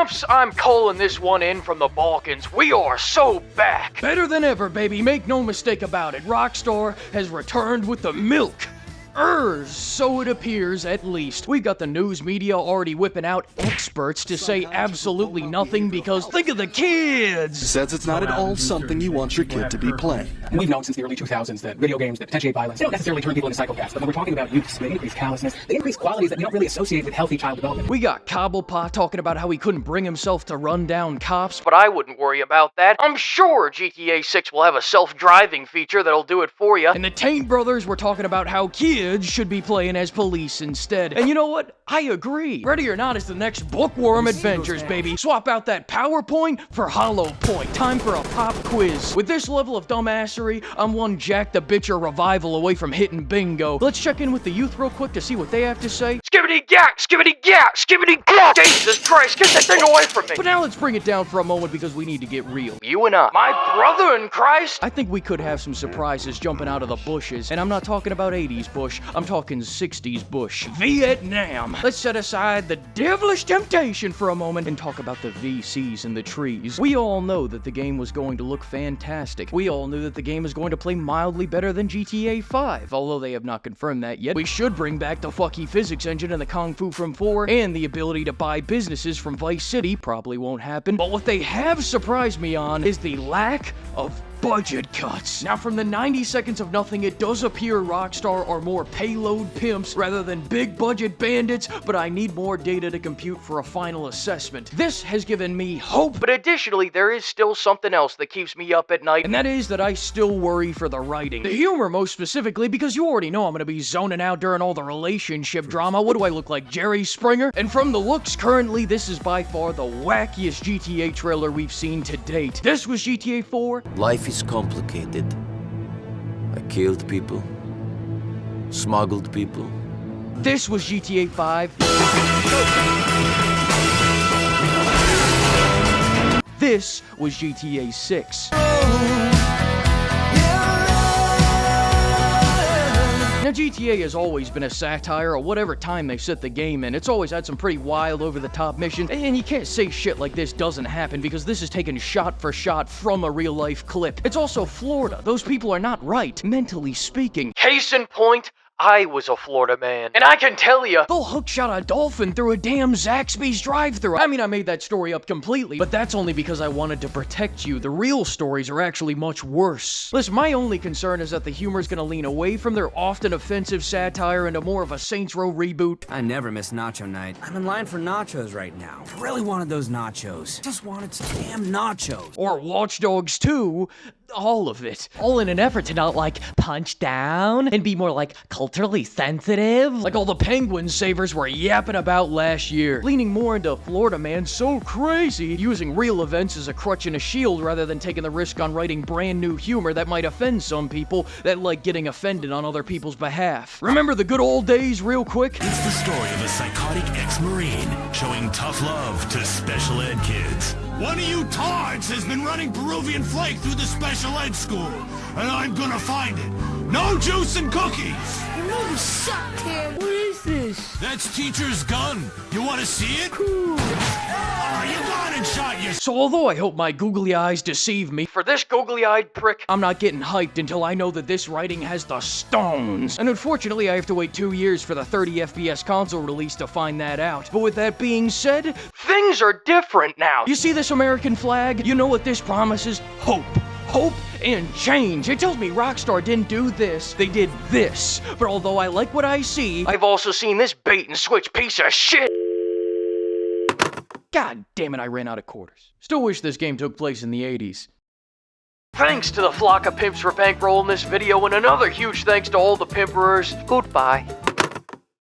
Champs, I'm calling this one in from the Balkans. We are so back. Better than ever, baby. Make no mistake about it. Rockstar has returned with the milk. So it appears, at least. We got the news media already whipping out experts to say absolutely nothing because think of the kids! Says it's not at all something you want your kid to be playing. And we've known since the early 2000s that video games that potentiate violence, they don't necessarily turn people into psychopaths, but when we're talking about youths, they increase callousness, they increase qualities that we don't really associate with healthy child development. We got Cobblepot talking about how he couldn't bring himself to run down cops, but I wouldn't worry about that. I'm sure GTA 6 will have a self-driving feature that'll do it for you. And the Taint Brothers were talking about how kids should be playing as police instead. And you know what? I agree. Ready or Not is the next Bookworm Adventures, baby. Swap out that PowerPoint for Hollow Point. Time for a pop quiz. With this level of dumbassery, I'm one Jack the Bitcher revival away from hitting bingo. Let's check in with the youth real quick to see what they have to say. Skibbity gack, skibbity gack, skibbity gack! Jesus Christ, get that thing away from me! But now let's bring it down for a moment because we need to get real. You and I, my brother in Christ! I think we could have some surprises jumping out of the bushes. And I'm not talking about 80s Bush, I'm talking 60s Bush. Vietnam! Let's set aside the devilish temptation for a moment and talk about the VCs and the trees. We all know that the game was going to look fantastic. We all knew that the game is going to play mildly better than GTA 5, although they have not confirmed that yet. We should bring back the fucky physics engine and the Kung Fu from 4, and the ability to buy businesses from Vice City. Probably won't happen. But what they have surprised me on is the lack of budget cuts. Now, from the 90 seconds of nothing, it does appear Rockstar are more payload pimps rather than big budget bandits, but I need more data to compute for a final assessment. This has given me hope, but additionally, there is still something else that keeps me up at night, and that is that I still worry for the writing. The humor, most specifically, because you already know I'm gonna be zoning out during all the relationship drama. What do I look like, Jerry Springer? And from the looks currently, this is by far the wackiest GTA trailer we've seen to date. This was GTA 4. Life is complicated. I killed people, smuggled people. This was GTA 5. This was GTA 6. Now, GTA has always been a satire of whatever time they set the game in. It's always had some pretty wild, over-the-top missions, and you can't say shit like this doesn't happen because this is taken shot for shot from a real-life clip. It's also Florida. Those people are not right, mentally speaking. Case in point, I was a Florida man, and I can tell you, they'll hookshot a dolphin through a damn Zaxby's drive-thru. I mean, I made that story up completely, but that's only because I wanted to protect you. The real stories are actually much worse. Listen, my only concern is that the humor's gonna lean away from their often offensive satire into more of a Saints Row reboot. I never miss nacho night. I'm in line for nachos right now. I really wanted those nachos. Just wanted some damn nachos. Or Watch Dogs 2. All of it. All in an effort to not, like, punch down and be more, like, culturally sensitive. Like all the Penguin savers were yapping about last year. Leaning more into Florida man so crazy, using real events as a crutch and a shield rather than taking the risk on writing brand new humor that might offend some people that like getting offended on other people's behalf. Remember the good old days real quick? It's the story of a psychotic ex-Marine showing tough love to special ed kids. One of you tards has been running Peruvian flake through the special ed school, and I'm gonna find it. No juice and cookies! You suck, kid. What is this? That's teacher's gun. You wanna see it? Cool. Oh, you gone and shot your... So although I hope my googly eyes deceive me, for this googly-eyed prick, I'm not getting hyped until I know that this writing has the stones. And unfortunately, I have to wait 2 years for the 30 FPS console release to find that out. But with that being said, things are different now. You see this American flag? You know what this promises? Hope. Hope and change. It tells me Rockstar didn't do this, they did this. But although I like what I see, I've also seen this bait and switch piece of shit. God damn it, I ran out of quarters. Still wish this game took place in the 80s. Thanks to the flock of pimps for bankrolling this video, and another huge thanks to all the pimperers. Goodbye.